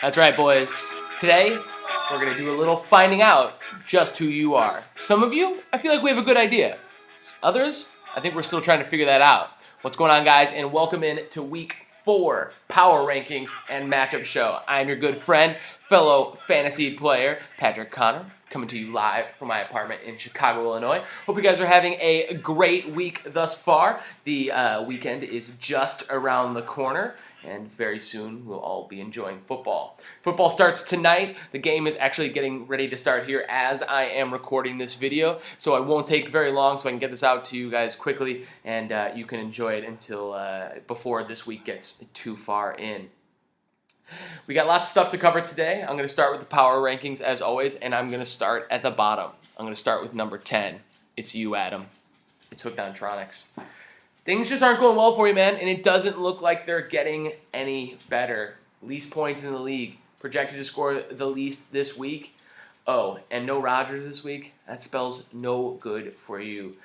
That's right, boys. Today, we're going to do a little finding out just who you are. Some of you, I feel like we have a good idea. Others, I think we're still trying to figure that out. What's going on, guys? And welcome in to week 4 Power Rankings and Matchup Show. I'm your good friend, fellow fantasy player, Patrick Connor, coming to you live from my apartment in Chicago, Illinois. Hope you guys are having a great week thus far. The weekend is just around the corner, and very soon we'll all be enjoying football. Football starts tonight. The game is actually getting ready to start here as I am recording this video, so it won't take very long so I can get this out to you guys quickly, and you can enjoy it until before this week gets too far in. We got lots of stuff to cover today. I'm going to start with the power rankings as always, and I'm going to start at the bottom. I'm going to start with number 10. It's you, Adam. It's Hooked on Tronics. Things just aren't going well for you, man, and it doesn't look like they're getting any better. Least points in the league. Projected to score the least this week. Oh, and no Rodgers this week. That spells no good for you.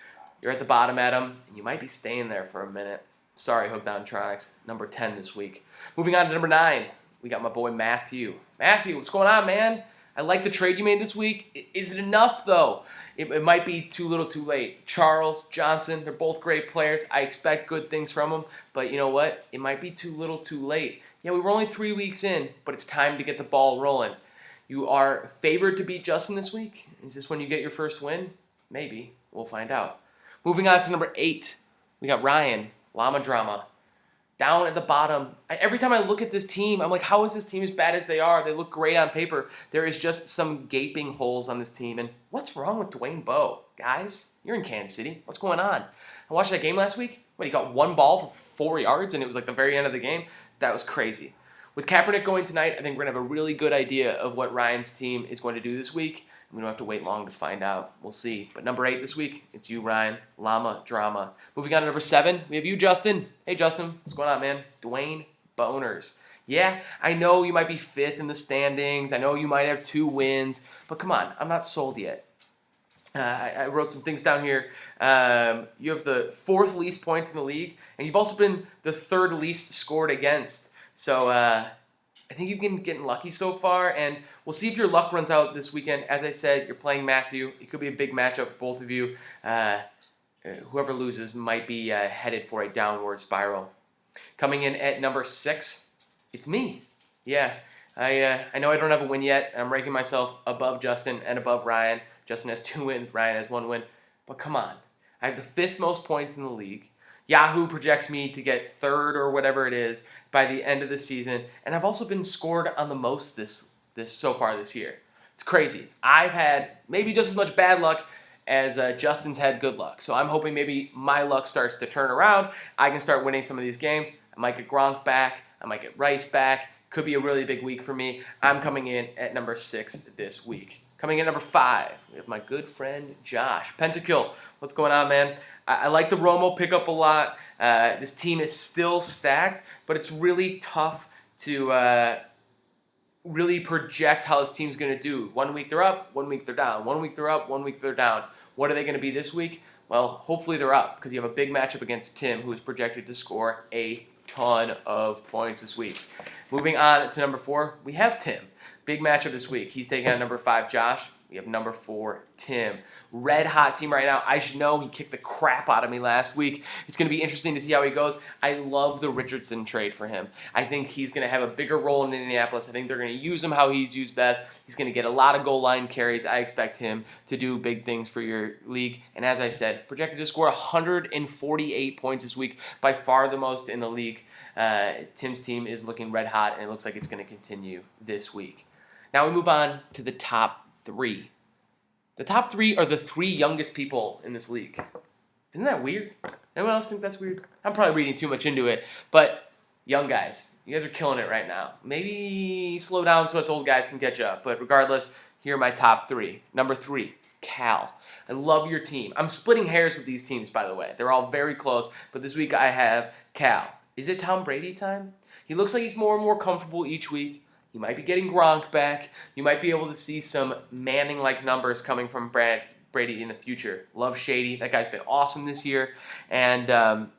You're at the bottom, Adam, and you might be staying there for a minute. Sorry, Hooked on Tronics. Number 10 this week. Moving on to number 9. We got my boy Matthew. Matthew, what's going on, man? I like the trade you made this week. Is it enough, though? It might be too little too late. Charles, Johnson, they're both great players. I expect good things from them. But you know what? It might be too little too late. Yeah, we were only 3 weeks in, but it's time to get the ball rolling. You are favored to beat Justin this week. Is this when you get your first win? Maybe. We'll find out. Moving on to number 8. We got Ryan, Llama Drama. Down at the bottom. Every time I look at this team, I'm like, how is this team as bad as they are? They look great on paper. There is just some gaping holes on this team. And what's wrong with Dwayne Bowe? Guys, you're in Kansas City. What's going on? I watched that game last week. He got one ball for 4 yards, and it was like the very end of the game. That was crazy. With Kaepernick going tonight, I think we're going to have a really good idea of what Ryan's team is going to do this week. We don't have to wait long to find out. We'll see. But number 8 this week, it's you, Ryan. Llama Drama. Moving on to number 7, we have you, Justin. Hey, Justin. What's going on, man? Dwayne Boners. Yeah, I know you might be 5th in the standings. I know you might have 2 wins. But come on, I'm not sold yet. I wrote some things down here. You have the 4th least points in the league, and you've also been the 3rd least scored against. So I think you've been getting lucky so far, and we'll see if your luck runs out this weekend. As I said, you're playing Matthew. It could be a big matchup for both of you. Whoever loses might be headed for a downward spiral. Coming in at number 6, it's me. Yeah, I know I don't have a win yet. I'm ranking myself above Justin and above Ryan. Justin has 2 wins. Ryan has 1 win. But come on. I have the 5th most points in the league. Yahoo projects me to get 3rd or whatever it is by the end of the season, and I've also been scored on the most this so far this year. It's crazy. I've had maybe just as much bad luck as Justin's had good luck, so I'm hoping maybe my luck starts to turn around. I can start winning some of these games. I might get Gronk back. I might get Rice back. Could be a really big week for me. I'm coming in at number 6 this week. Coming in at number 5, we have my good friend Josh. Pentakill, what's going on, man? I like the Romo pickup a lot. This team is still stacked, but it's really tough to really project how this team's going to do. 1 week they're up, 1 week they're down. 1 week they're up, 1 week they're down. What are they going to be this week? Well, hopefully they're up because you have a big matchup against Tim, who is projected to score a ton of points this week. Moving on to number 4, we have Tim. Big matchup this week. He's taking on number 5, Josh. We have number 4, Tim. Red hot team right now. I should know he kicked the crap out of me last week. It's going to be interesting to see how he goes. I love the Richardson trade for him. I think he's going to have a bigger role in Indianapolis. I think they're going to use him how he's used best. He's going to get a lot of goal line carries. I expect him to do big things for your league. And as I said, projected to score 148 points this week, by far the most in the league. Tim's team is looking red hot, and it looks like it's going to continue this week. Now we move on to the top 3. The top 3 are the 3 youngest people in this league. Isn't that weird? Anyone else think that's weird? I'm probably reading too much into it, but young guys, you guys are killing it right now. Maybe slow down so us old guys can catch up, but regardless, here are my top 3. Number 3, Cal. I love your team. I'm splitting hairs with these teams, by the way. They're all very close, but this week I have Cal. Is it Tom Brady time? He looks like he's more and more comfortable each week. You might be getting Gronk back. You might be able to see some Manning-like numbers coming from Brady in the future. Love Shady. That guy's been awesome this year. And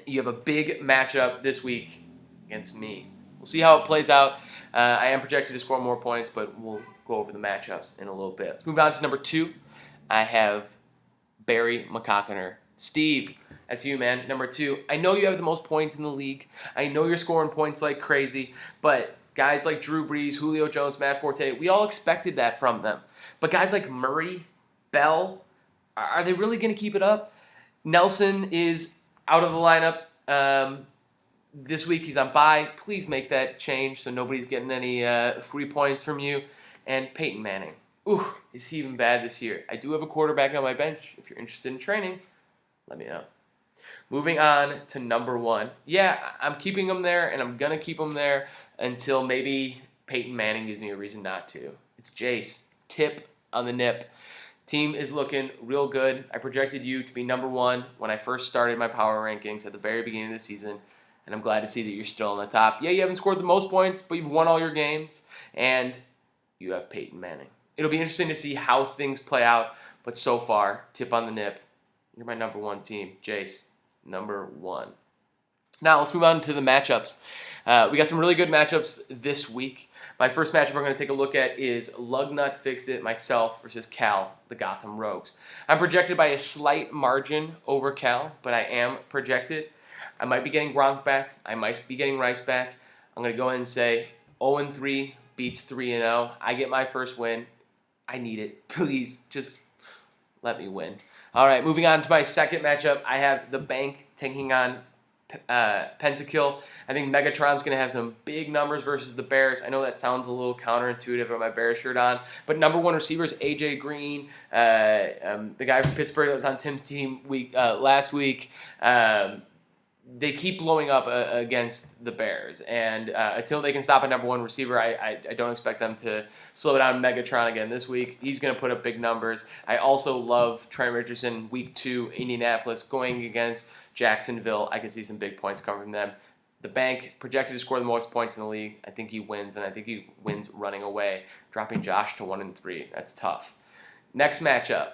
you have a big matchup this week against me. We'll see how it plays out. I am projected to score more points, but we'll go over the matchups in a little bit. Let's move on to number 2. I have Barry McCockiner. Steve, that's you, man. Number 2. I know you have the most points in the league. I know you're scoring points like crazy, but guys like Drew Brees, Julio Jones, Matt Forte, we all expected that from them. But guys like Murray, Bell, are they really going to keep it up? Nelson is out of the lineup this week. He's on bye. Please make that change so nobody's getting any free points from you. And Peyton Manning. Ooh, is he even bad this year? I do have a quarterback on my bench. If you're interested in training, let me know. Moving on to number 1. Yeah, I'm keeping him there, and I'm going to keep him there until maybe Peyton Manning gives me a reason not to. It's Jace. Tip on the nip. Team is looking real good. I projected you to be number 1 when I first started my power rankings at the very beginning of the season, and I'm glad to see that you're still on the top. Yeah, you haven't scored the most points, but you've won all your games, and you have Peyton Manning. It'll be interesting to see how things play out, but so far, tip on the nip. You're my number 1 team. Jace, number 1. Now, let's move on to the matchups. We got some really good matchups this week. My first matchup we're going to take a look at is Lugnut Fixed It, myself, versus Cal, the Gotham Rogues. I'm projected by a slight margin over Cal, but I am projected. I might be getting Gronk back. I might be getting Rice back. I'm going to go ahead and say 0-3 beats 3-0. I get my first win. I need it. Please, just let me win. All right, moving on to my second matchup. I have the Bank taking on Pentakill. I think Megatron's going to have some big numbers versus the Bears. I know that sounds a little counterintuitive with my Bears shirt on, but number 1 receiver is A.J. Green, the guy from Pittsburgh that was on Tim's team last week. They keep blowing up against the Bears, and until they can stop a number 1 receiver, I don't expect them to slow down Megatron again this week. He's going to put up big numbers. I also love Trent Richardson, week 2, Indianapolis, going against Jacksonville. I can see some big points coming from them. The Bank projected to score the most points in the league. I think he wins, and I think he wins running away, dropping Josh to 1-3. That's tough. Next matchup,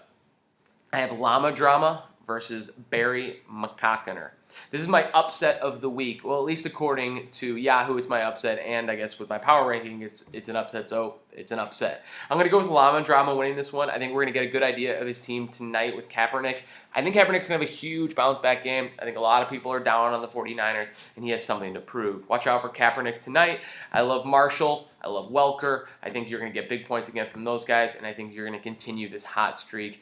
I have Llama Drama versus Barry McCockiner. This is my upset of the week. Well, at least according to Yahoo, it's my upset, and I guess with my power ranking, it's an upset, so it's an upset. I'm going to go with Llama Drama winning this one. I think we're going to get a good idea of his team tonight with Kaepernick. I think Kaepernick's going to have a huge bounce-back game. I think a lot of people are down on the 49ers, and he has something to prove. Watch out for Kaepernick tonight. I love Marshall. I love Welker. I think you're going to get big points again from those guys, and I think you're going to continue this hot streak.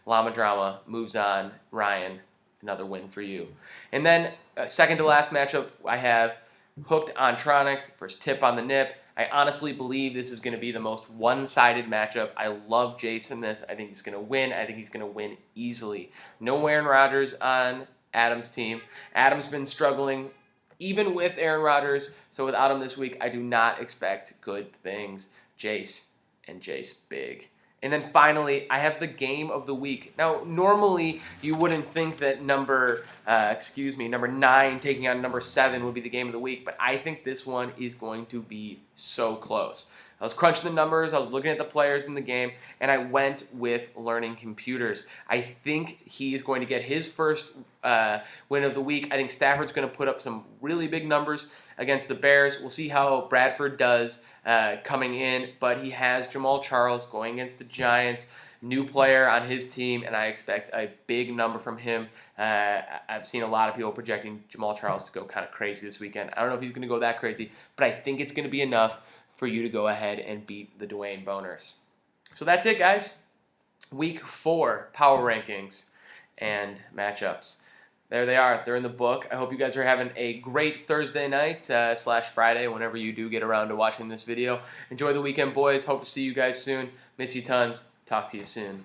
Llama Drama moves on. Ryan, another win for you. And then second to last matchup, I have Hooked on Tronics versus Tip on the Nip. I honestly believe this is going to be the most one-sided matchup. I love Jason this. I think he's going to win. I think he's going to win easily. No Aaron Rodgers on Adam's team. Adam's been struggling even with Aaron Rodgers, so without him this week, I do not expect good things. Jace and Jace big. And then finally, I have the game of the week. Now, normally you wouldn't think that number 9 taking on number 7 would be the game of the week, but I think this one is going to be so close. I was crunching the numbers, I was looking at the players in the game, and I went with Learning Computers. I think he's going to get his first win of the week. I think Stafford's going to put up some really big numbers against the Bears. We'll see how Bradford does coming in, but he has Jamal Charles going against the Giants, new player on his team, and I expect a big number from him. I've seen a lot of people projecting Jamal Charles to go kind of crazy this weekend. I don't know if he's going to go that crazy, but I think it's going to be enough for you to go ahead and beat the Dwayne Boners. So that's it, guys. Week 4 power rankings and matchups. There they are. They're in the book. I hope you guys are having a great Thursday night / Friday, whenever you do get around to watching this video. Enjoy the weekend, boys. Hope to see you guys soon. Miss you tons. Talk to you soon.